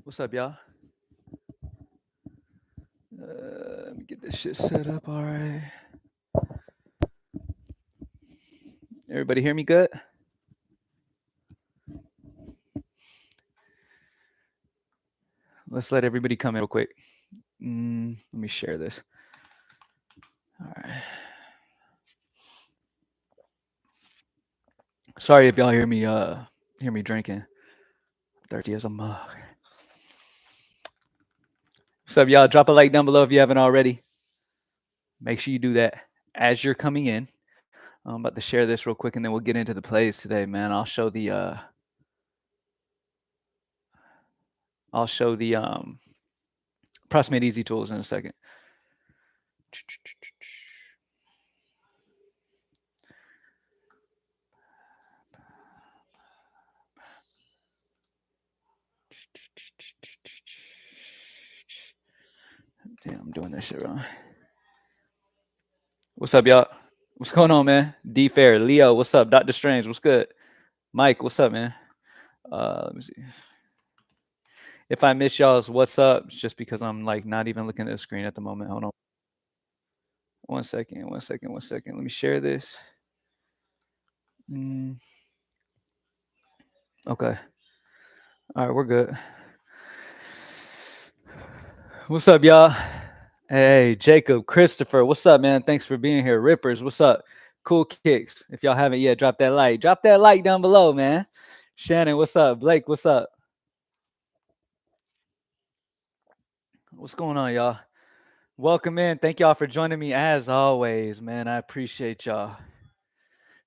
What's up, y'all? Let me get this shit set up. All right. Everybody hear me good? Let's let everybody come in real quick. Let me share this. All right. Sorry if y'all hear me drinking. Thirsty as a mug. What's up, y'all? Drop a like down below if you haven't already. Make sure you do that as you're coming in. I'm about to share this real quick and then we'll get into the plays today, man. I'll show the Proximate Easy tools in a second. Damn, I'm doing this shit wrong. What's up, y'all? What's going on, man? D Fair, Leo, what's up? Dr. Strange, what's good? Mike, what's up, man? Let me see. If I miss y'all's what's up, it's just because I'm like not even looking at the screen at the moment. Hold on. 1 second. Let me share this. Okay. All right, we're good. What's up, y'all? Hey, Jacob, Christopher, what's up, man? Thanks for being here. Rippers, what's up? Cool Kicks. If y'all haven't yet, drop that like. Drop that like down below, man. Shannon, what's up? Blake, what's up? What's going on, y'all? Welcome in. Thank y'all for joining me as always, man. I appreciate y'all.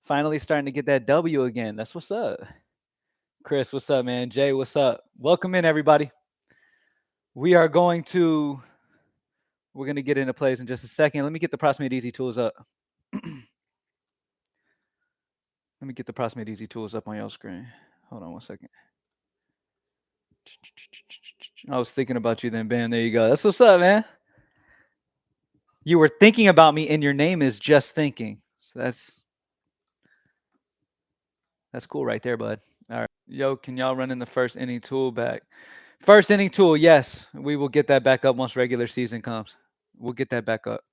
Finally starting to get that W again. That's what's up. Chris, what's up, man? Jay, what's up? Welcome in, everybody. We're going to get into plays in just a second. Let me get the Proximate Easy tools up. Let me get the Proximate Easy tools up on your screen. Hold on 1 second. I was thinking about you then, Ben. There you go. That's what's up, man. You were thinking about me, and your name is Just Thinking. So that's cool right there, bud. All right. Yo, can y'all run in the first inning tool back? First inning tool, yes. We will get that back up once regular season comes. We'll get that back up.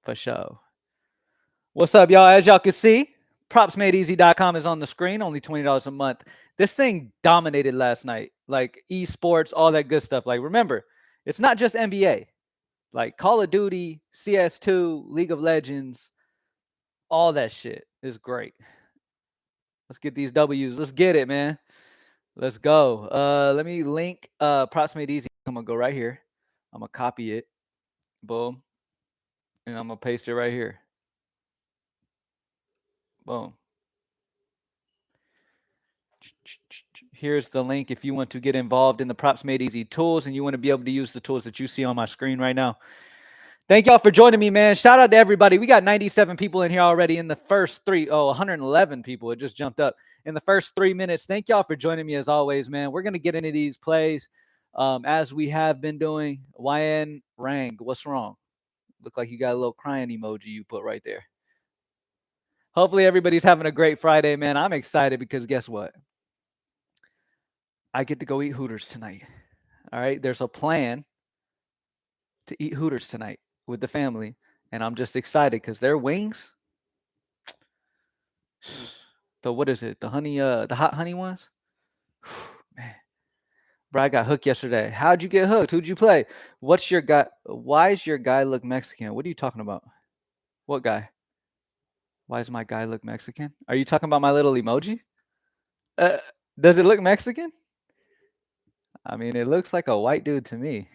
For sure. What's up, y'all? As y'all can see, propsmadeeasy.com is on the screen, only $20 a month. This thing dominated last night. Like esports, all that good stuff. Like, remember, it's not just NBA. Like Call of Duty, CS2, League of Legends, all that shit is great. Let's get these W's. Let's get it, man. Let's go. Let me link Proximate Easy. I'm gonna go right here. I'm gonna copy it. Boom. And I'm gonna paste it right here. Boom. Here's the link if you want to get involved in the Proximate Easy tools and you want to be able to use the tools that you see on my screen right now. Thank y'all for joining me, man. Shout out to everybody. We got 97 people in here already in the first 111 people. It just jumped up in the first 3 minutes. Thank y'all for joining me as always, man. We're going to get into these plays as we have been doing. YN Rang, what's wrong? Look like you got a little crying emoji you put right there. Hopefully everybody's having a great Friday, man. I'm excited because guess what? I get to go eat Hooters tonight. All right. There's a plan to eat Hooters tonight with the family. And I'm just excited because their wings. So what is it? The hot honey ones? Man. Bro, I got hooked yesterday. How'd you get hooked? Who'd you play? What's your guy? Why does your guy look Mexican? What are you talking about? What guy? Why does my guy look Mexican? Are you talking about my little emoji? Does it look Mexican? I mean, it looks like a white dude to me.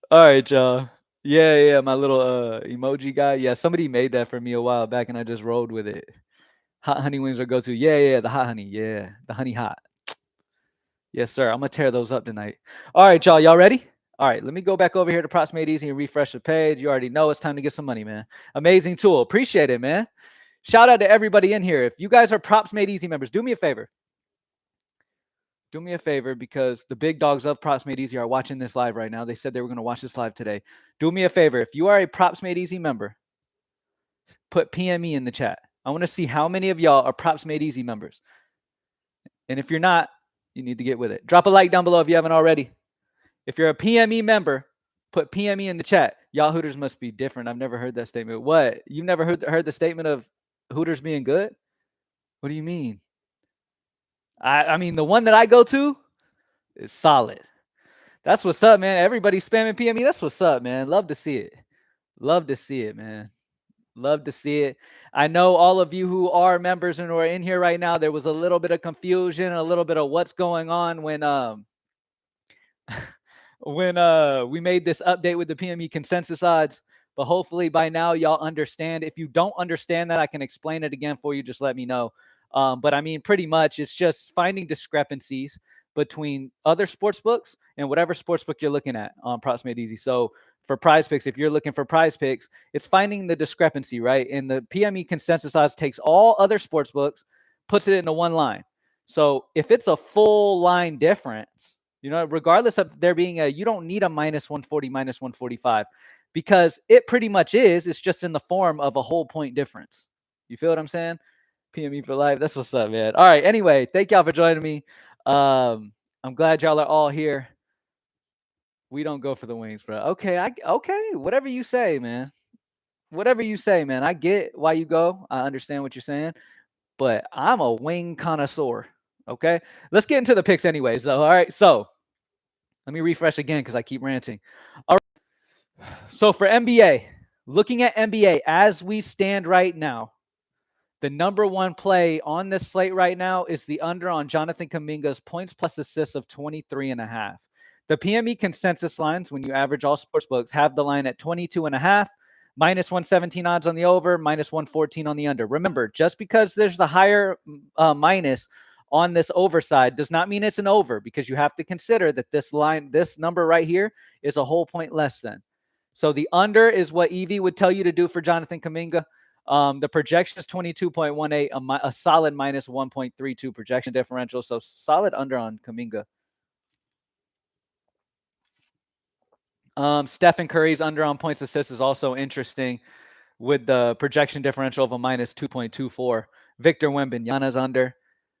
All right, y'all. Yeah, my little emoji guy. Yeah, somebody made that for me a while back, and I just rolled with it. Hot honey wings are go-to. Yeah, the hot honey. Yeah, the honey hot. Yes, sir. I'm gonna tear those up tonight. All right, y'all. Y'all ready? All right, let me go back over here to Proximate Easy and refresh the page. You already know it's time to get some money, man. Amazing tool. Appreciate it, man. Shout out to everybody in here. If you guys are Proximate Easy members, do me a favor. Do me a favor because the big dogs of Proximate Easy are watching this live right now. They said they were going to watch this live today. Do me a favor. If you are a Proximate Easy member, put PME in the chat. I want to see how many of y'all are Proximate Easy members. And if you're not, you need to get with it. Drop a like down below if you haven't already. If you're a PME member, put PME in the chat. Y'all Hooters must be different. I've never heard that statement. What? You've never heard the statement of Hooters being good? What do you mean? I mean, the one that I go to is solid. That's what's up, man. Everybody spamming PME. That's what's up, man. Love to see it. Love to see it, man. Love to see it. I know all of you who are members and who are in here right now, there was a little bit of confusion, a little bit of what's going on when we made this update with the PME consensus odds. But hopefully by now y'all understand. If you don't understand that, I can explain it again for you. Just let me know. But I mean, pretty much it's just finding discrepancies between other sports books and whatever sports book you're looking at on Props Made Easy. So for Prizepicks, if you're looking for Prizepicks, it's finding the discrepancy, right? And the PME consensus odds takes all other sports books, puts it into one line. So if it's a full line difference, you know, regardless of there being you don't need a minus 140, minus 145, because it pretty much is. It's just in the form of a whole point difference. You feel what I'm saying? PME for life. That's what's up, man. All right. Anyway, thank y'all for joining me. I'm glad y'all are all here. We don't go for the wings, bro. Okay. Okay. Whatever you say, man. Whatever you say, man. I get why you go. I understand what you're saying, but I'm a wing connoisseur. Okay. Let's get into the picks, anyways, though. All right. So let me refresh again because I keep ranting. All right. So for NBA, looking at NBA as we stand right now, the number one play on this slate right now is the under on Jonathan Kuminga's points plus assists of 23.5. The PME consensus lines, when you average all sports books, have the line at 22.5, minus 117 odds on the over, minus 114 on the under. Remember, just because there's the higher minus on this over side does not mean it's an over, because you have to consider that this line, this number right here, is a whole point less than. So the under is what Evie would tell you to do for Jonathan Kuminga. The projection is 22.18, a solid minus 1.32 projection differential. So solid under on Kuminga. Stephen Curry's under on points assists is also interesting with the projection differential of a minus 2.24. Victor Wembanyama's under.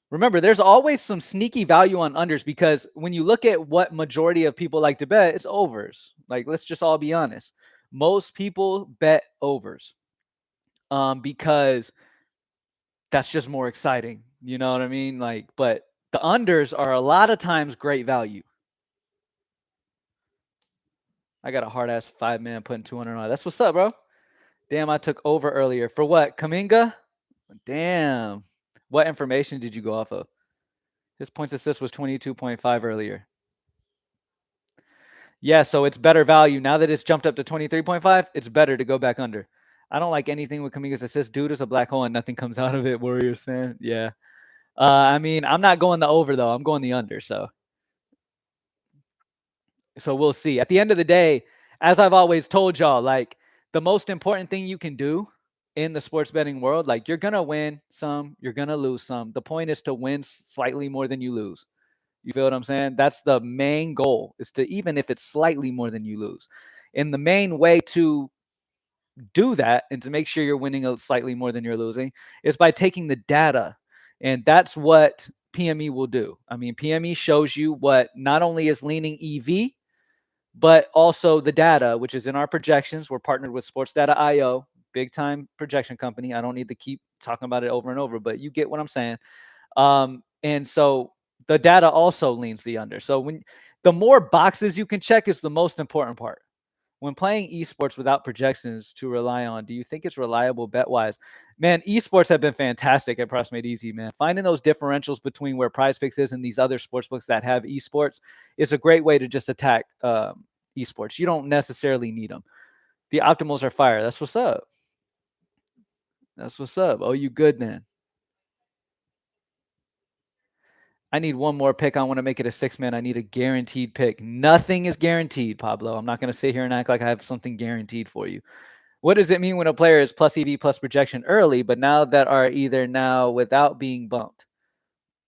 Remember, there's always some sneaky value on unders, because when you look at what majority of people like to bet, it's overs. Like, let's just all be honest. Most people bet overs because that's just more exciting. You know what I mean? Like, but the unders are a lot of times great value. I got a hard ass 5-man putting 200 on. That's what's up, bro. Damn, I took over earlier. For what? Kuminga? Damn. What information did you go off of? His points assist was 22.5 earlier. Yeah, so it's better value. Now that it's jumped up to 23.5, it's better to go back under. I don't like anything with Kuminga's assist. Dude is a black hole and nothing comes out of it, Warriors fan. Yeah. I mean, I'm not going the over, though. I'm going the under, so we'll see. At the end of the day, as I've always told y'all, like, the most important thing you can do in the sports betting world, like, you're going to win some, you're going to lose some. The point is to win slightly more than you lose. You feel what I'm saying? That's the main goal, is to, even if it's slightly more than you lose. And the main way to do that and to make sure you're winning a slightly more than you're losing is by taking the data. And that's what PME will do. I mean, PME shows you what not only is leaning EV, but also the data, which is in our projections. We're partnered with Sports Data IO, big time projection company. I don't need to keep talking about it over and over, but you get what I'm saying. And so the data also leans the under. So when the more boxes you can check is the most important part. When playing esports without projections to rely on, do you think it's reliable bet-wise? Man, esports have been fantastic at Props Made Easy, man. Finding those differentials between where Prizepicks is and these other sports books that have esports is a great way to just attack esports. You don't necessarily need them. The optimals are fire. That's what's up. That's what's up. Oh, you good then? I need one more pick. I want to make it a 6-man. I need a guaranteed pick. Nothing is guaranteed, Pablo. I'm not going to sit here and act like I have something guaranteed for you. What does it mean when a player is plus EV plus projection early, but now that are either now without being bumped?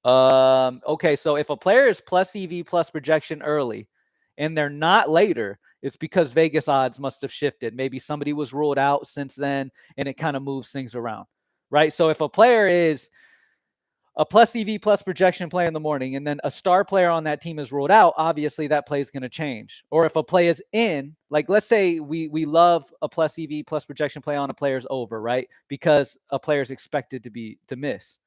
Okay, so if a player is plus EV plus projection early and they're not later, it's because Vegas odds must have shifted. Maybe somebody was ruled out since then and it kind of moves things around, right? So if a player is a plus EV plus projection play in the morning, and then a star player on that team is ruled out, obviously that play is going to change. Or if a play is in, like let's say we love a plus EV plus projection play on a player's over, right? Because a player is expected to miss,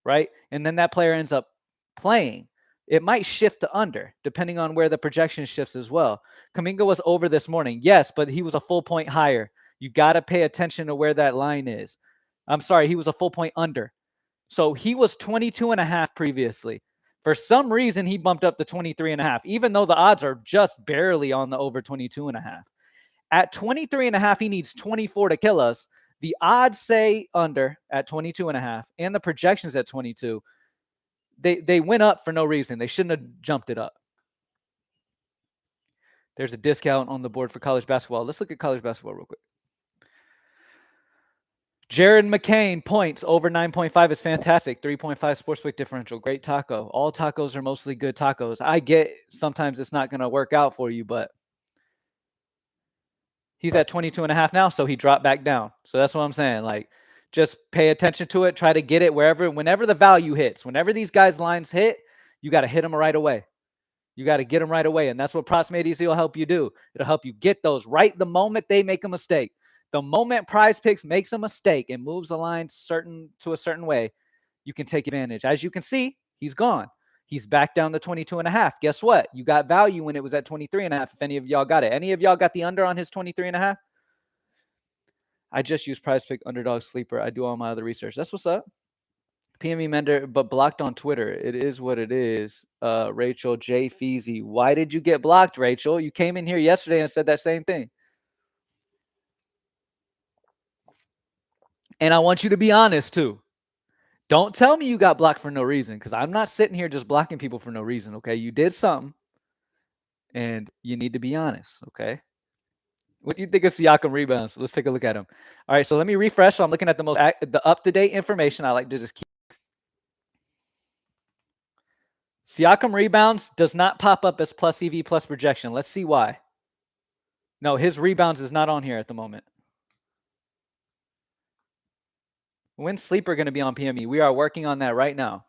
right? And then that player ends up playing. It might shift to under, depending on where the projection shifts as well. Kuminga was over this morning, yes, but he was a full point higher. You got to pay attention to where that line is. I'm sorry, he was a full point under. So he was 22.5 previously. For some reason, he bumped up to 23.5, even though the odds are just barely on the over 22.5. At 23.5, he needs 24 to kill us. The odds say under at 22.5, and the projections at 22. They went up for no reason. They shouldn't have jumped it up. There's a discount on the board for college basketball. Let's look at college basketball real quick. Jared McCain points over 9.5 is fantastic. 3.5 sportsbook differential. Great taco. All tacos are mostly good tacos. I get sometimes it's not going to work out for you, but he's at 22.5 now, so he dropped back down. So that's what I'm saying. Like, just pay attention to it. Try to get it whenever the value hits. Whenever these guys' lines hit, you got to hit them right away. You got to get them right away, and that's what Props Made Easy will help you do. It'll help you get those right the moment they make a mistake. The moment Prizepicks makes a mistake and moves the line to a certain way, you can take advantage. As you can see, he's gone. He's back down to 22.5. Guess what? You got value when it was at 23.5. If any of y'all got it. Any of y'all got the under on his 23.5? I just use Prizepick Underdog Sleeper. I do all my other research. That's what's up. PME Mender, but blocked on Twitter. It is what it is. Rachel J. Feezy. Why did you get blocked, Rachel? You came in here yesterday and said that same thing. And I want you to be honest, too. Don't tell me you got blocked for no reason, because I'm not sitting here just blocking people for no reason, okay? You did something, and you need to be honest, okay? What do you think of Siakam rebounds? Let's take a look at him. All right, so let me refresh. So I'm looking at the up-to-date information. I like to just keep. Siakam rebounds does not pop up as plus EV plus projection. Let's see why. No, his rebounds is not on here at the moment. When's Sleeper going to be on PME? We are working on that right now.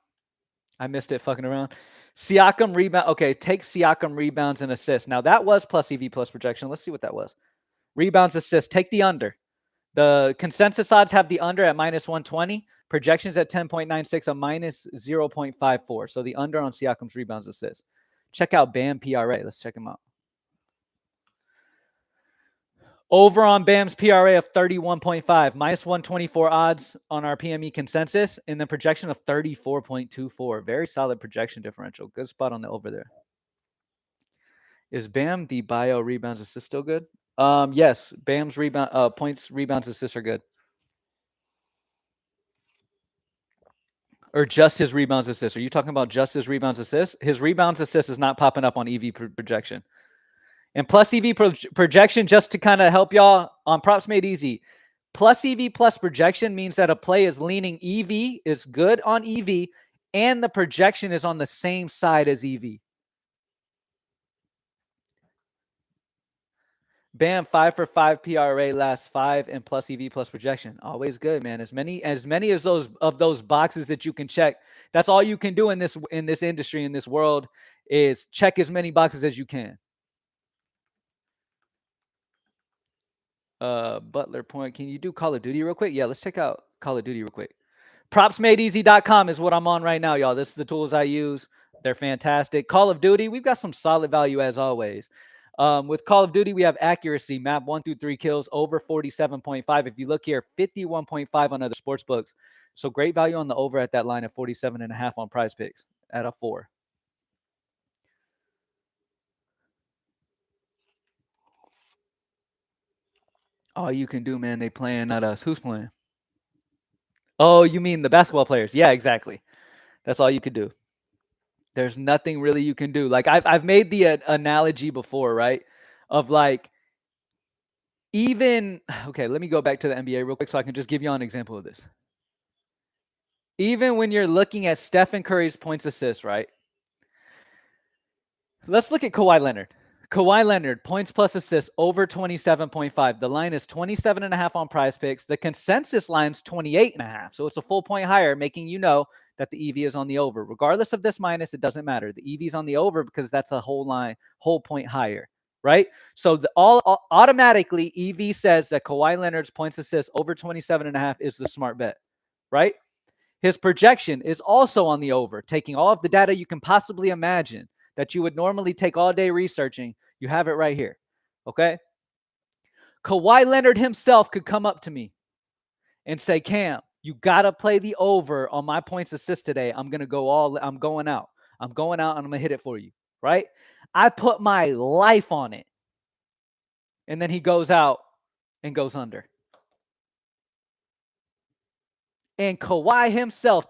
I missed it fucking around. Siakam rebound. Okay, take Siakam rebounds and assists. Now, that was plus EV plus projection. Let's see what that was. Rebounds, assists. Take the under. The consensus odds have the under at minus 120. Projections at 10.96, a minus 0.54. So the under on Siakam's rebounds, assists. Check out BAM PRA. Let's check him out. Over on BAM's PRA of 31.5, minus 124 odds on our PME consensus, and then projection of 34.24. Very solid projection differential. Good spot on the over there. Is BAM the bio rebounds assist still good? Yes, BAM's rebound points, rebounds, assists are good. Or just his rebounds, assists. Are you talking about just his rebounds, assists? His rebounds, assists is not popping up on EV projection. And plus EV projection, just to kind of help y'all on Props Made Easy. Plus EV plus projection means that a play is leaning EV, is good on EV, and the projection is on the same side as EV. BAM, 5 for 5 PRA last 5 and plus EV plus projection. Always good, man. As many as those boxes that you can check. That's all you can do in this industry, in this world, is check as many boxes as you can. Butler point. Can you do Call of Duty real quick? Yeah, let's check out Call of Duty real quick. Propsmadeeasy.com is what I'm on right now, y'all. This is the tools I use. They're fantastic. Call of Duty, we've got some solid value as always. With Call of Duty, we have accuracy, map 1 through 3 kills, over 47.5. If you look here, 51.5 on other sports books. So great value on the over at that line at 47.5 on Prizepicks at a 4. All you can do, man, they playing, not us. Who's playing? Oh, you mean the basketball players? Yeah, exactly. That's all you could do. There's nothing really you can do. Like I've made the analogy before, right? Of like, even, okay, let me go back to the NBA real quick so I can just give you an example of this. Even when you're looking at Stephen Curry's points assists, right? Let's look at Kawhi Leonard. Kawhi Leonard, points plus assists over 27.5. The line is 27.5 on Prizepicks. The consensus line's 28.5. So it's a full point higher, making you know that the EV is on the over. Regardless of this minus, it doesn't matter. The EV is on the over because that's a whole point higher, right? So automatically, EV says that Kawhi Leonard's points assists over 27.5 is the smart bet, right? His projection is also on the over, taking all of the data you can possibly imagine that you would normally take all day researching. You have it right here. Okay. Kawhi Leonard himself could come up to me and say, Cam, you got to play the over on my points assist today. I'm going out. I'm going out and I'm going to hit it for you. Right. I put my life on it. And then he goes out and goes under. And Kawhi himself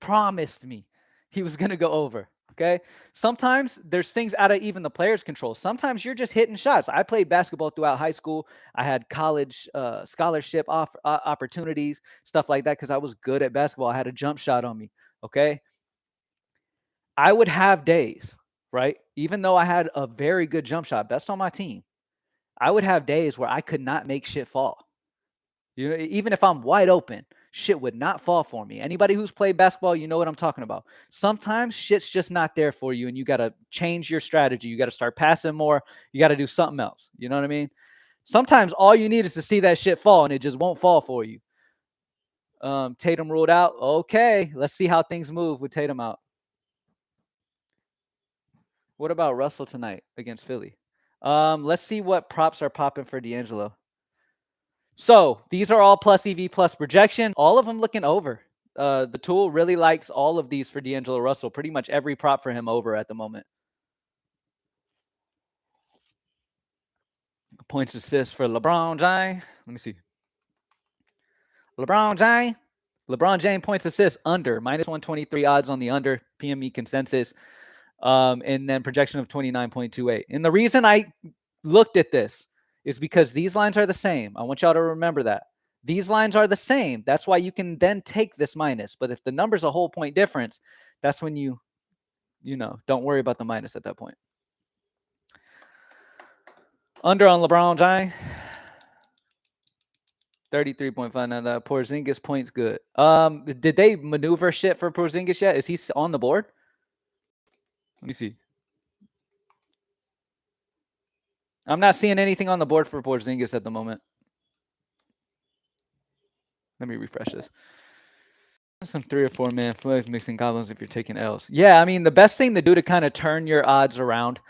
promised me he was going to go over. Okay. Sometimes there's things out of even the player's control. Sometimes you're just hitting shots. I played basketball throughout high school. I had college scholarship opportunities, stuff like that, because I was good at basketball. I had a jump shot on me. Okay. I would have days, right? Even though I had a very good jump shot, best on my team, I would have days where I could not make shit fall. You know, even if I'm wide open, shit would not fall for me. Anybody who's played basketball, you know what I'm talking about. Sometimes shit's just not there for you and you got to change your strategy. You got to start passing more. You got to do something else. You know what I mean? Sometimes all you need is to see that shit fall and it just won't fall for you. Tatum ruled out. Okay, let's see how things move with Tatum out. What about Russell tonight against Philly? Let's see what props are popping for D'Angelo. So these are all plus EV plus projection. All of them looking over. The tool really likes all of these for D'Angelo Russell. Pretty much every prop for him over at the moment. Points assist for LeBron James. Let me see. LeBron James points assist under minus 123 odds on the under PME consensus. And then projection of 29.28. And the reason I looked at this is because these lines are the same. I want y'all to remember that. These lines are the same. That's why you can then take this minus. But if the number's a whole point difference, that's when you don't worry about the minus at that point. Under on LeBron James. 33.59. That Porzingis points good. Did they maneuver shit for Porzingis yet? Is he on the board? Let me see. I'm not seeing anything on the board for Porzingis at the moment. Let me refresh this. Some 3 or 4 man flags mixing goblins if you're taking L's. Yeah, I mean, the best thing to do to kind of turn your odds around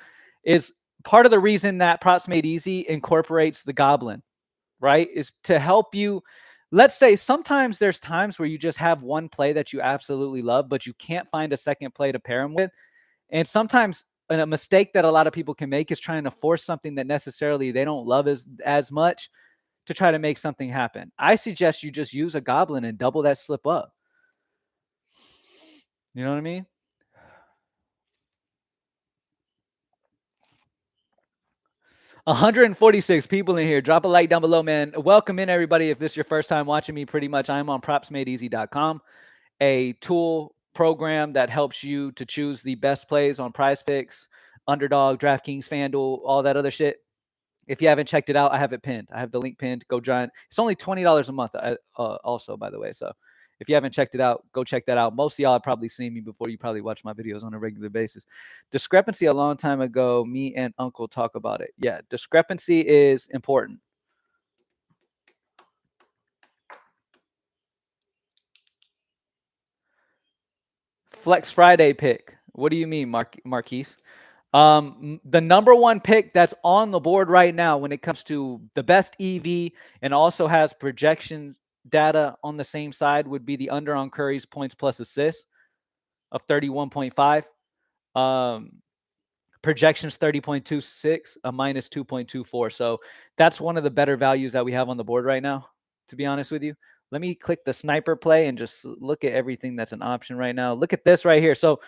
is part of the reason that Props Made Easy incorporates the goblin, right? Is to help you. Let's say sometimes there's times where you just have one play that you absolutely love, but you can't find a second play to pair them with. And sometimes a mistake that a lot of people can make is trying to force something that necessarily they don't love as much to try to make something happen. I suggest you just use a goblin and double that slip up. You know what I mean? $146 people in here. Drop a like down below, man. Welcome in, everybody. If this is your first time watching me, pretty much I'm on propsmadeeasy.com, a tool program that helps you to choose the best plays on Prizepicks, Underdog, DraftKings, FanDuel, all that other shit. If you haven't checked it out, I have it pinned. I have the link pinned. Go join. It's only $20 a month also, by the way. So if you haven't checked it out, go check that out. Most of y'all have probably seen me before. You probably watch my videos on a regular basis. Discrepancy a long time ago, me and Uncle talk about it. Yeah, discrepancy is important. Flex Friday pick. What do you mean, Marquise? The number one pick that's on the board right now when it comes to the best EV and also has projection data on the same side would be the under on Curry's points plus assists of 31.5. Projections 30.26, a minus 2.24. So that's one of the better values that we have on the board right now, to be honest with you. Let me click the sniper play and just look at everything that's an option right now. Look at this right here. So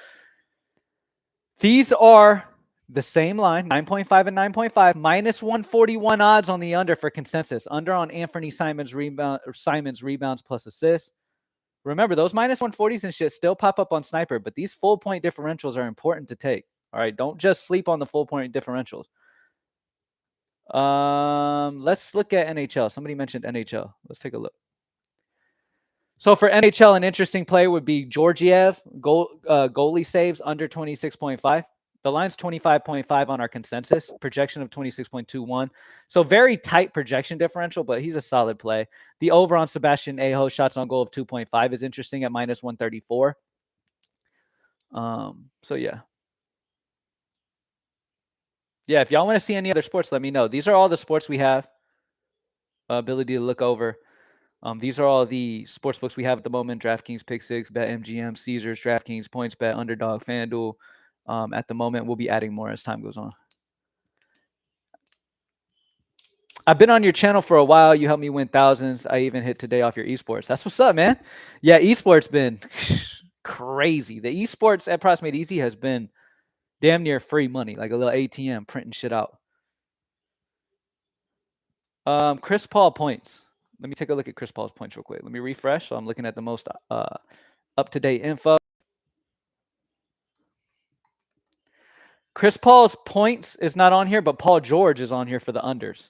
these are the same line, 9.5 and 9.5, minus 141 odds on the under for consensus. Under on Anthony Simon's rebounds plus assists. Remember, those minus 140s and shit still pop up on Sniper, but these full point differentials are important to take. All right, don't just sleep on the full point differentials. Let's look at NHL. Somebody mentioned NHL. Let's take a look. So for NHL, an interesting play would be Georgiev goalie saves under 26.5. The line's 25.5 on our consensus, projection of 26.21. So very tight projection differential, but he's a solid play. The over on Sebastian Aho shots on goal of 2.5 is interesting at minus 134. So yeah. Yeah, if y'all want to see any other sports, let me know. These are all the sports we have ability to look over. These are all the sports books we have at the moment: DraftKings, Pick6, BetMGM, Caesars, DraftKings, PointsBet, Underdog, FanDuel. At the moment, we'll be adding more as time goes on. I've been on your channel for a while. You helped me win thousands. I even hit today off your esports. That's what's up, man. Yeah, esports been crazy. The esports at Price Made Easy has been damn near free money, like a little ATM printing shit out. Chris Paul points. Let me take a look at Chris Paul's points real quick. Let me refresh. So I'm looking at the most up-to-date info. Chris Paul's points is not on here, but Paul George is on here for the unders.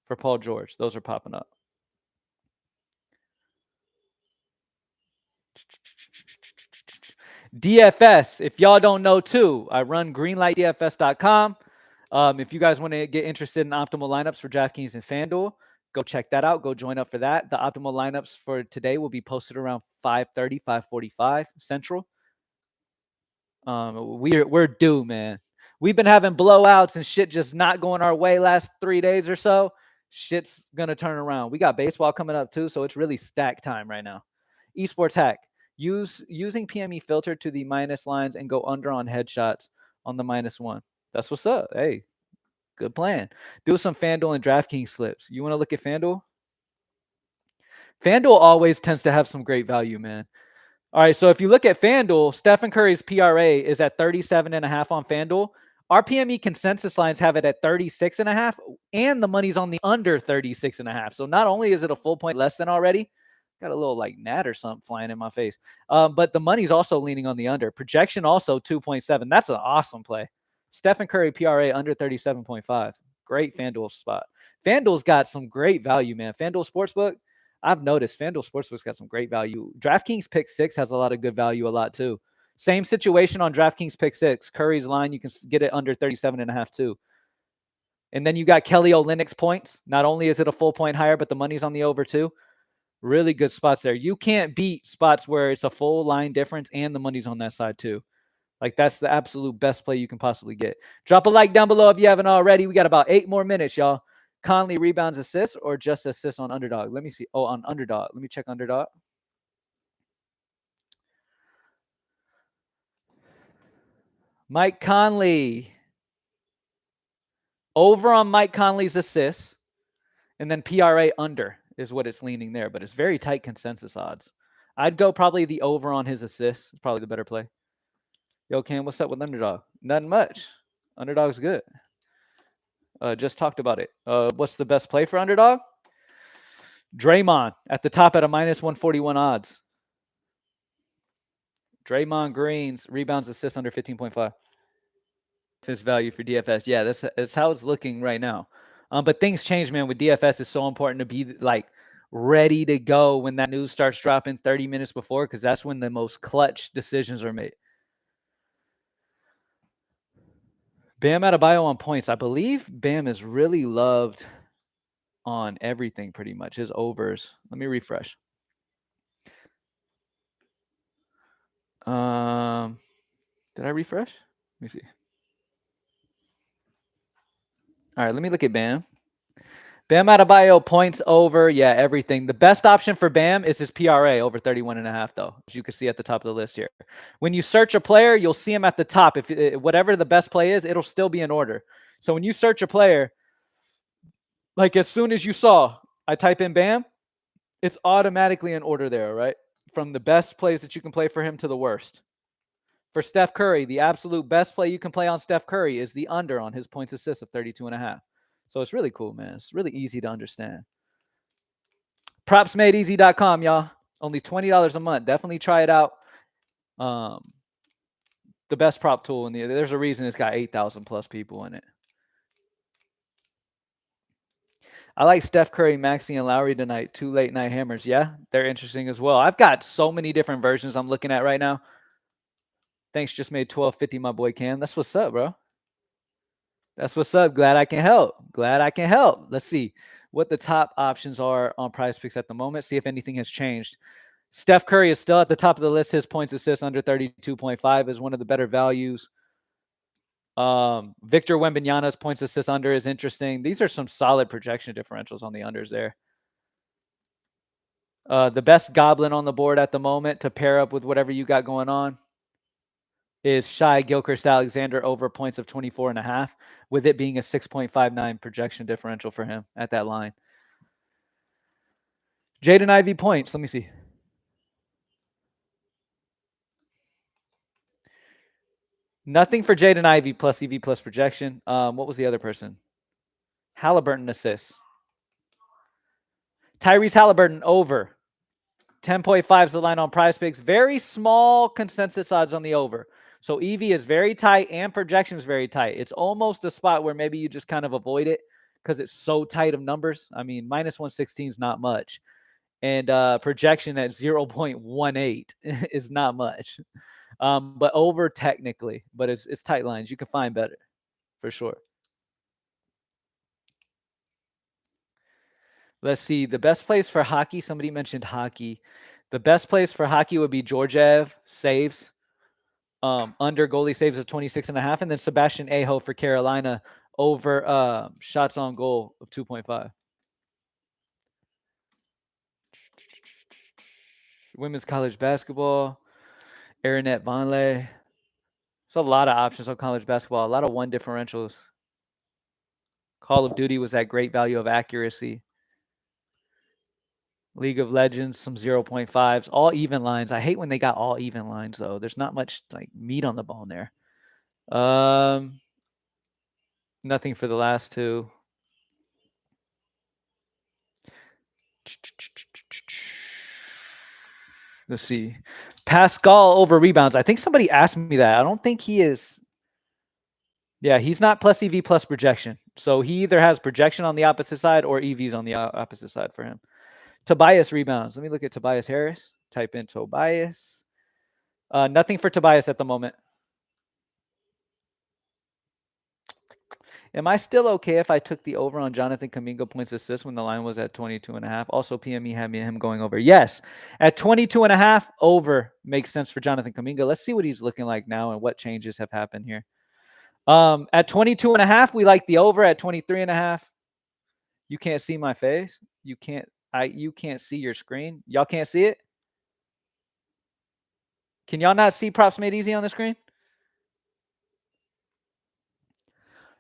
For Paul George, those are popping up. DFS, if y'all don't know too, I run greenlightdfs.com. If you guys want to get interested in optimal lineups for DraftKings and FanDuel, go check that out. Go join up for that. The optimal lineups for today will be posted around 5:30, 5:45 Central. We're due, man. We've been having blowouts and shit just not going our way last 3 days or so. Shit's gonna turn around. We got baseball coming up too, so it's really stack time right now. Esports hack. Using PME filter to the minus lines and go under on headshots on the -1. That's what's up. Hey, good plan. Do some FanDuel and DraftKings slips. You want to look at FanDuel? FanDuel always tends to have some great value, man. All right, so if you look at FanDuel, Stephen Curry's PRA is at 37.5 on FanDuel. Our PME consensus lines have it at 36.5, and the money's on the under 36.5. So not only is it a full point less than already, got a little like gnat or something flying in my face, but the money's also leaning on the under. Projection also 2.7. That's an awesome play. Stephen Curry PRA under 37.5. Great FanDuel spot. FanDuel's got some great value, man. FanDuel Sportsbook, I've noticed FanDuel Sportsbook's got some great value. DraftKings Pick6 has a lot of good value a lot too. Same situation on DraftKings Pick6. Curry's line, you can get it under 37.5 too. And then you got Kelly Olynyk's points. Not only is it a full point higher, but the money's on the over too. Really good spots there. You can't beat spots where it's a full line difference and the money's on that side too. Like that's the absolute best play you can possibly get. Drop a like down below if you haven't already. We got about 8 more minutes, y'all. Conley rebounds, assists, or just assists on Underdog? Let me see. Oh, on Underdog. Let me check Underdog. Mike Conley. Over on Mike Conley's assists, and then PRA under is what it's leaning there, but it's very tight consensus odds. I'd go probably the over on his assists. It's probably the better play. Yo, Cam, what's up with Underdog? Nothing much. Underdog's good. Just talked about it. What's the best play for Underdog? Draymond at the top at a -141 odds. Draymond Green's rebounds, assists under 15.5. This value for DFS. Yeah, that's how it's looking right now. But things change, man. With DFS, it's so important to be like ready to go when that news starts dropping 30 minutes before, because that's when the most clutch decisions are made. Bam Adebayo on points. I believe Bam is really loved on everything pretty much. His overs. Let me refresh. Did I refresh? Let me see. All right, let me look at Bam. Bam Adebayo points over. Yeah, everything. The best option for Bam is his PRA over 31.5, though, as you can see at the top of the list here. When you search a player, you'll see him at the top. If whatever the best play is, it'll still be in order. So when you search a player, like as soon as you saw, I type in Bam, it's automatically in order there, right? From the best plays that you can play for him to the worst. For Steph Curry, the absolute best play you can play on Steph Curry is the under on his points assists of 32.5. So it's really cool, man. It's really easy to understand. Propsmadeeasy.com, y'all. Only $20 a month. Definitely try it out. The best prop tool in there's a reason it's got 8,000 plus people in it. I like Steph Curry, Maxey, and Lowry tonight. 2 late night hammers. Yeah, they're interesting as well. I've got so many different versions I'm looking at right now. Thanks, just made 1250, my boy Cam. That's what's up, bro. That's what's up. Glad I can help. Glad I can help. Let's see what the top options are on Prizepicks at the moment. See if anything has changed. Steph Curry is still at the top of the list. His points assists under 32.5 is one of the better values. Victor Wembanyama's points assists under is interesting. These are some solid projection differentials on the unders there. The best goblin on the board at the moment to pair up with whatever you got going on is Shai Gilchrist-Alexander over points of 24.5, with it being a 6.59 projection differential for him at that line. Jaden Ivey points. Let me see. Nothing for Jaden Ivey plus EV plus projection. What was the other person? Halliburton assists. Tyrese Halliburton over. 10.5 is the line on Prizepicks. Very small consensus odds on the over. So EV is very tight and projection is very tight. It's almost a spot where maybe you just kind of avoid it because it's so tight of numbers. I mean, minus 116 is not much. And projection at 0.18 is not much. But over technically, but it's tight lines. You can find better for sure. Let's see. The best place for hockey, somebody mentioned hockey. The best place for hockey would be Georgiev saves. Under goalie saves of 26.5. And then Sebastian Aho for Carolina over shots on goal of 2.5. Women's college basketball. Aaronette Vonleh. There's a lot of options on college basketball. A lot of one differentials. Call of Duty was that great value of accuracy. League of Legends, some 0.5s, all even lines. I hate when they got all even lines, though. There's not much like meat on the bone there. Nothing for the last two. Let's see. Pascal over rebounds. I think somebody asked me that. I don't think he is. Yeah, he's not plus EV plus projection. So he either has projection on the opposite side or EVs on the opposite side for him. Tobias rebounds. Let me look at Tobias Harris. Type in Tobias. Nothing for Tobias at the moment. Am I still okay if I took the over on Jonathan Kuminga points assist when the line was at 22.5? Also, PME had me him going over. Yes, at 22.5, over makes sense for Jonathan Kuminga. Let's see what he's looking like now and what changes have happened here. At 22.5, we like the over. At 23.5, you can't see my face. You can't see your screen. Y'all can't see it? Can y'all not see props made easy on the screen?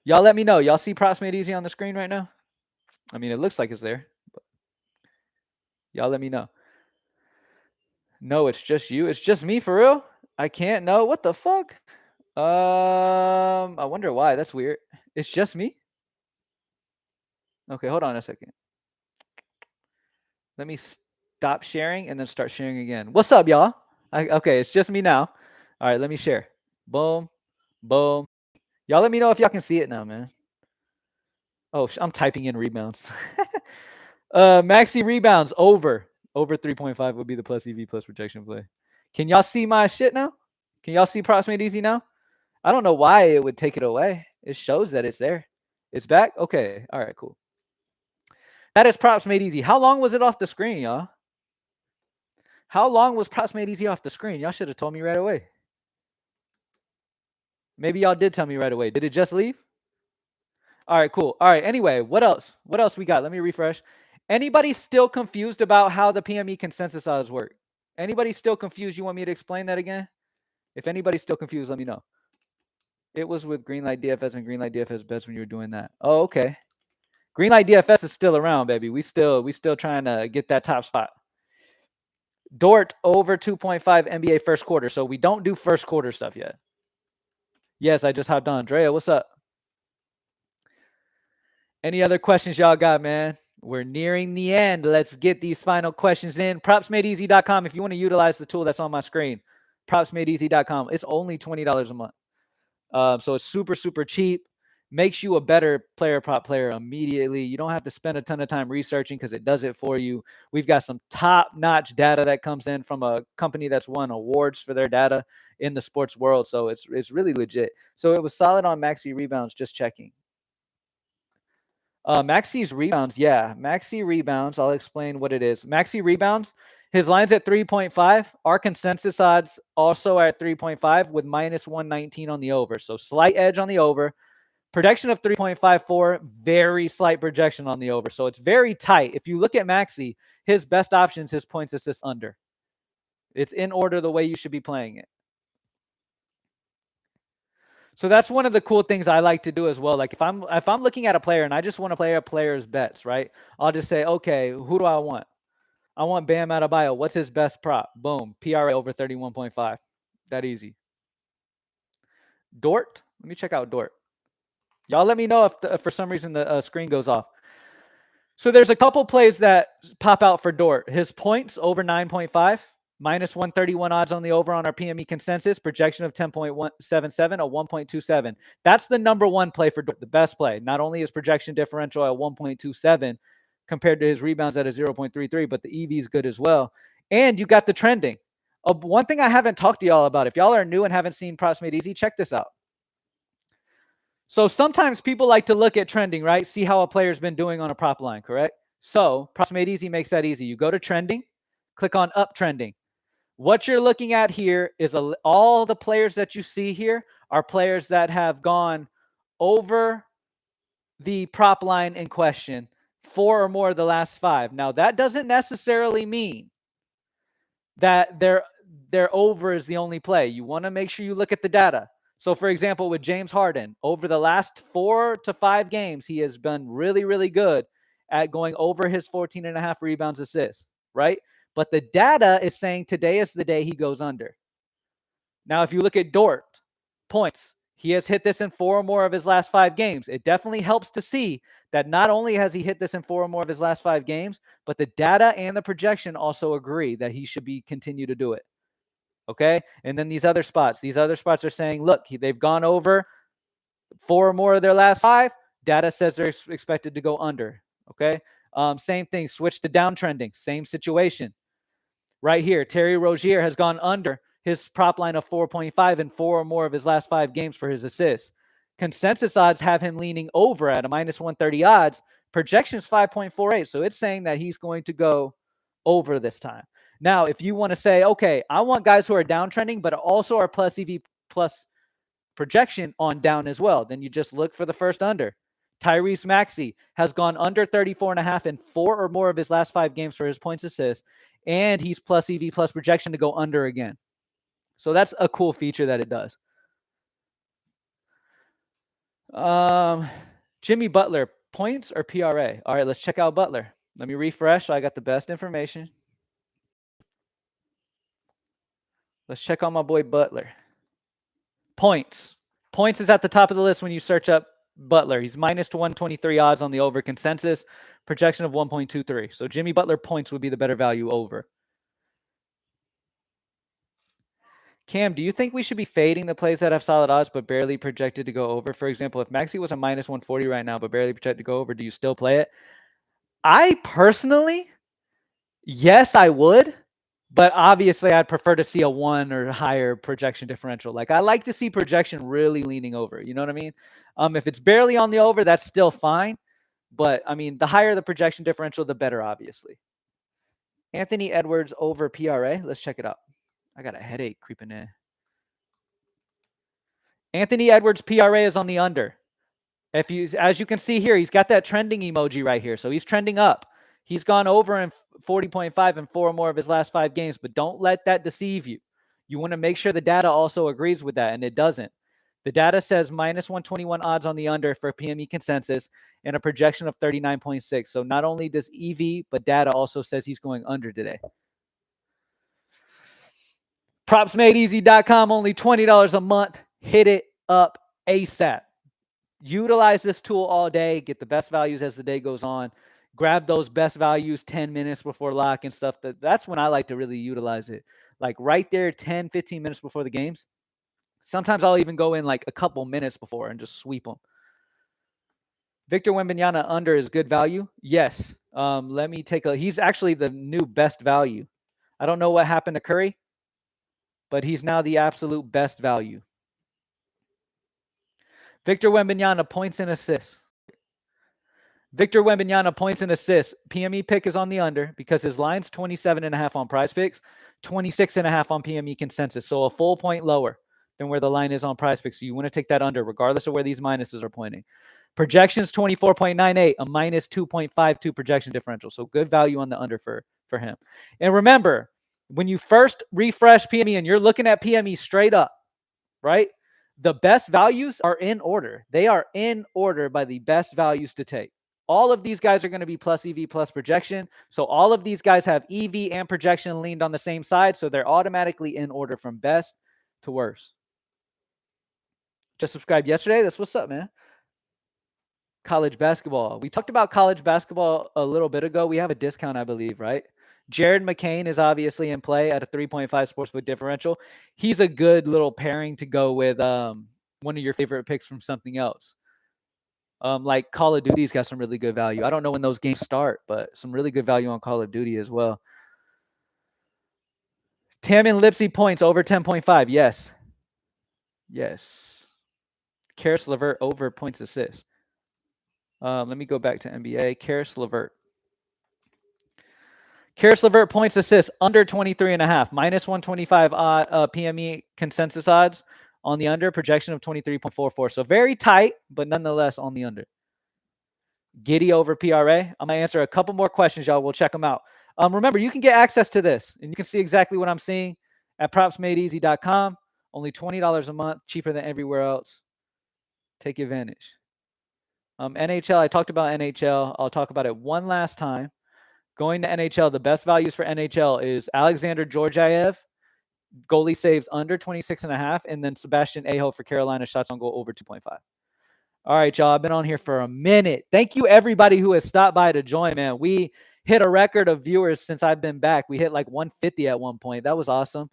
Y'all let me know. Y'all see props made easy on the screen right now? I mean, it looks like it's there. But y'all let me know. No, it's just you. It's just me for real. I can't know. What the fuck? I wonder why. That's weird. It's just me. Okay, hold on a second. Let me stop sharing and then start sharing again. What's up, y'all? Okay, it's just me now. All right, let me share. Boom, boom. Y'all let me know if y'all can see it now, man. Oh, I'm typing in rebounds. Maxi rebounds over 3.5 would be the plus EV plus projection play. Can y'all see my shit now? Can y'all see props made easy now? I don't know why it would take it away. It shows that it's there. It's back? Okay. All right, cool. That is props made easy. How long was it off the screen, y'all? How long was props made easy off the screen? Y'all should have told me right away. Maybe y'all did tell me right away. Did it just leave? All right, cool. All right, anyway, what else? What else we got? Let me refresh. Anybody still confused about how the PME consensus odds work? Anybody still confused? You want me to explain that again? If anybody's still confused, let me know. It was with Greenlight DFS and Greenlight DFS bets when you were doing that. Oh, okay. Greenlight DFS is still around, baby. We still trying to get that top spot. Dort over 2.5 NBA first quarter. So we don't do first quarter stuff yet. Yes, I just hopped on. Drea, what's up? Any other questions y'all got, man? We're nearing the end. Let's get these final questions in. Propsmadeeasy.com if you want to utilize the tool that's on my screen. Propsmadeeasy.com. It's only $20 a month. So it's super, super cheap. makes you a better player prop player immediately. You don't have to spend a ton of time researching because it does it for you. We've got some top-notch data that comes in from a company that's won awards for their data in the sports world. So it's really legit. So it was solid on Maxi rebounds, just checking. Maxi's rebounds, yeah. Maxi rebounds, I'll explain what it is. Maxi rebounds, his line's at 3.5. Our consensus odds also at 3.5 with minus 119 on the over. So slight edge on the over. Projection of 3.54, very slight projection on the over. So it's very tight. If you look at Maxi, his best options, his points, assists, under. It's in order the way you should be playing it. So that's one of the cool things I like to do as well. Like if I'm looking at a player and I just want to play a player's bets, right? I'll just say, okay, who do I want? I want Bam Adebayo. What's his best prop? Boom, PRA over 31.5. That easy. Dort. Let me check out Dort. Y'all let me know if for some reason the screen goes off. So there's a couple plays that pop out for Dort. His points over 9.5, minus 131 odds on the over on our PME consensus, projection of 10.177, a 1.27. That's the number one play for Dort, the best play. Not only is projection differential at 1.27 compared to his rebounds at a 0.33, but the EV is good as well. And you got the trending. One thing I haven't talked to y'all about, if y'all are new and haven't seen Props Made Easy, check this out. So sometimes people like to look at trending, right? See how a player's been doing on a prop line, correct? So Props Made Easy makes that easy. You go to trending, click on up trending. What you're looking at here is all the players that you see here are players that have gone over the prop line in question 4 or more of the last 5. Now, that doesn't necessarily mean that their over is the only play. You want to make sure you look at the data. So, for example, with James Harden, over the last 4 to 5 games, he has been really, really good at going over his 14.5 rebounds, assists, right? But the data is saying today is the day he goes under. Now, if you look at Dort, points, he has hit this in 4 or more of his last 5 games. It definitely helps to see that not only has he hit this in 4 or more of his last 5 games, but the data and the projection also agree that he should be continue to do it. Okay. And then these other spots are saying, look, they've gone over 4 or more of their last 5. Data says they're expected to go under. Okay. Same thing. Switch to downtrending. Same situation. Right here, Terry Rozier has gone under his prop line of 4.5 in 4 or more of his last 5 games for his assists. Consensus odds have him leaning over at a minus 130 odds. Projections 5.48. So it's saying that he's going to go over this time. Now, if you want to say, okay, I want guys who are downtrending, but also are plus EV plus projection on down as well, then you just look for the first under. Tyrese Maxey has gone under 34.5 in 4 or more of his last 5 games for his points, assists, and he's plus EV plus projection to go under again. So that's a cool feature that it does. Jimmy Butler, points or PRA? All right, let's check out Butler. Let me refresh so I got the best information. Let's check on my boy Butler. Points. Points is at the top of the list when you search up Butler. He's minus 123 odds on the over consensus, projection of 1.23. So Jimmy Butler points would be the better value over. Cam, do you think we should be fading the plays that have solid odds but barely projected to go over? For example, if Maxey was a minus 140 right now but barely projected to go over, do you still play it? I personally, yes, I would. But obviously, I'd prefer to see a 1 or higher projection differential. Like I like to see projection really leaning over. You know what I mean? If it's barely on the over, that's still fine. But I mean, the higher the projection differential, the better, obviously. Anthony Edwards over PRA. Let's check it out. I got a headache creeping in. Anthony Edwards PRA is on the under. As you can see here, he's got that trending emoji right here. So he's trending up. He's gone over in 40.5 in 4 or more of his last 5 games, but don't let that deceive you. You want to make sure the data also agrees with that, and it doesn't. The data says minus 121 odds on the under for PME consensus and a projection of 39.6. So not only does EV, but data also says he's going under today. PropsMadeEasy.com, only $20 a month. Hit it up ASAP. Utilize this tool all day, get the best values as the day goes on. Grab those best values 10 minutes before lock and stuff. That's when I like to really utilize it. Like right there, 10, 15 minutes before the games. Sometimes I'll even go in like a couple minutes before and just sweep them. Victor Wembanyama under is good value. Yes. Let me take a. He's actually the new best value. I don't know what happened to Curry, but he's now the absolute best value. Victor Wembanyama points and assists. Victor Wembanyama points and assists. PME pick is on the under because his line's 27.5 on Prizepicks, 26.5 on PME consensus. So a full point lower than where the line is on Prizepicks. So you want to take that under regardless of where these minuses are pointing. Projections 24.98, a minus 2.52 projection differential. So good value on the under for him. And remember, when you first refresh PME and you're looking at PME straight up, right? The best values are in order. They are in order by the best values to take. All of these guys are going to be plus EV plus projection. So all of these guys have EV and projection leaned on the same side. So they're automatically in order from best to worst. Just subscribed yesterday. That's what's up, man. College basketball. We talked about college basketball a little bit ago. We have a discount, I believe, right? Jared McCain is obviously in play at a 3.5 sportsbook differential. He's a good little pairing to go with one of your favorite picks from something else. Like Call of Duty's got some really good value. I don't know when those games start, but some really good value on Call of Duty as well. Tamin Lipsy points over 10.5. Yes. Yes. Karis LeVert over points assists. Let me go back to NBA. Karis LeVert. Karis LeVert points assists under 23.5. Minus 125 PME consensus odds on the under. Projection of 23.44. So very tight, but nonetheless on the under. Giddy over PRA. I'm going to answer a couple more questions, y'all. We'll check them out. Remember, you can get access to this, and you can see exactly what I'm seeing at propsmadeeasy.com. Only $20 a month, cheaper than everywhere else. Take advantage. NHL, I talked about NHL. I'll talk about it one last time. Going to NHL, the best values for NHL is Alexander Georgiev, goalie saves under 26.5, and then Sebastian Aho for Carolina, shots on goal over 2.5. All right, y'all. I've been on here for a minute. Thank you, everybody who has stopped by to join, man. We hit a record of viewers since I've been back. We hit like 150 at one point. That was awesome.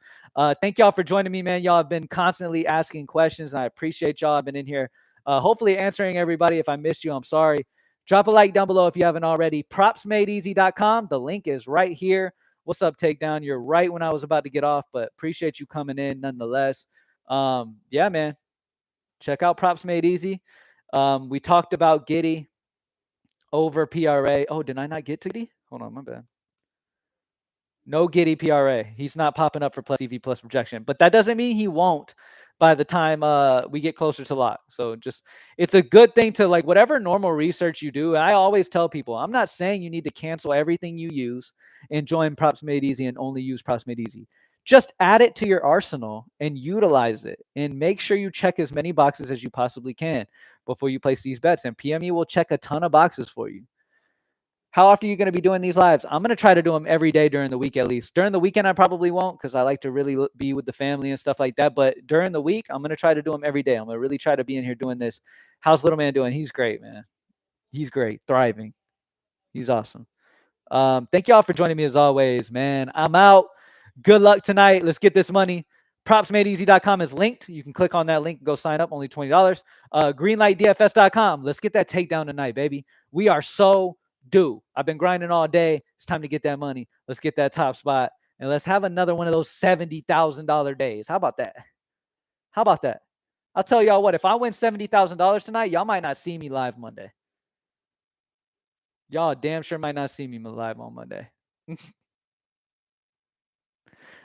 Thank y'all for joining me, man. Y'all have been constantly asking questions, and I appreciate y'all. I've been in here hopefully answering everybody. If I missed you, I'm sorry. Drop a like down below if you haven't already. Propsmadeeasy.com. The link is right here. What's up, Takedown? You're right when I was about to get off, but appreciate you coming in nonetheless. Yeah, man. Check out Props Made Easy. We talked about Giddy over PRA. Oh, did I not get to Giddy? Hold on, my bad. No Giddy PRA. He's not popping up for plus EV plus projection, but that doesn't mean he won't by the time we get closer to lock. So just, it's a good thing to like whatever normal research you do. And I always tell people, I'm not saying you need to cancel everything you use and join Props Made Easy and only use Props Made Easy. Just add it to your arsenal and utilize it, and make sure you check as many boxes as you possibly can before you place these bets. And PME will check a ton of boxes for you. How often are you going to be doing these lives? I'm going to try to do them every day during the week at least. During the weekend, I probably won't because I like to really be with the family and stuff like that. But during the week, I'm going to try to do them every day. I'm going to really try to be in here doing this. How's little man doing? He's great, man. He's great. Thriving. He's awesome. Thank y'all for joining me as always, man. I'm out. Good luck tonight. Let's get this money. Propsmadeeasy.com is linked. You can click on that link and go sign up. Only $20. Greenlightdfs.com. Let's get that takedown tonight, baby. We are so due. I've been grinding all day. It's time to get that money. Let's get that top spot. And let's have another one of those $70,000 days. How about that? How about that? I'll tell y'all what. If I win $70,000 tonight, y'all might not see me live Monday. Y'all damn sure might not see me live on Monday.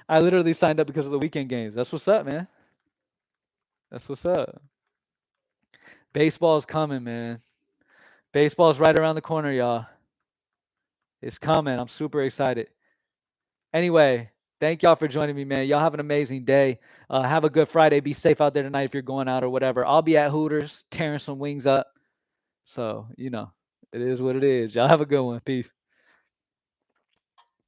I literally signed up because of the weekend games. That's what's up, man. That's what's up. Baseball's coming, man. Baseball's right around the corner, y'all. It's coming. I'm super excited. Anyway, thank y'all for joining me, man. Y'all have an amazing day. Have a good Friday. Be safe out there tonight if you're going out or whatever. I'll be at Hooters tearing some wings up. So, you know, it is what it is. Y'all have a good one. Peace.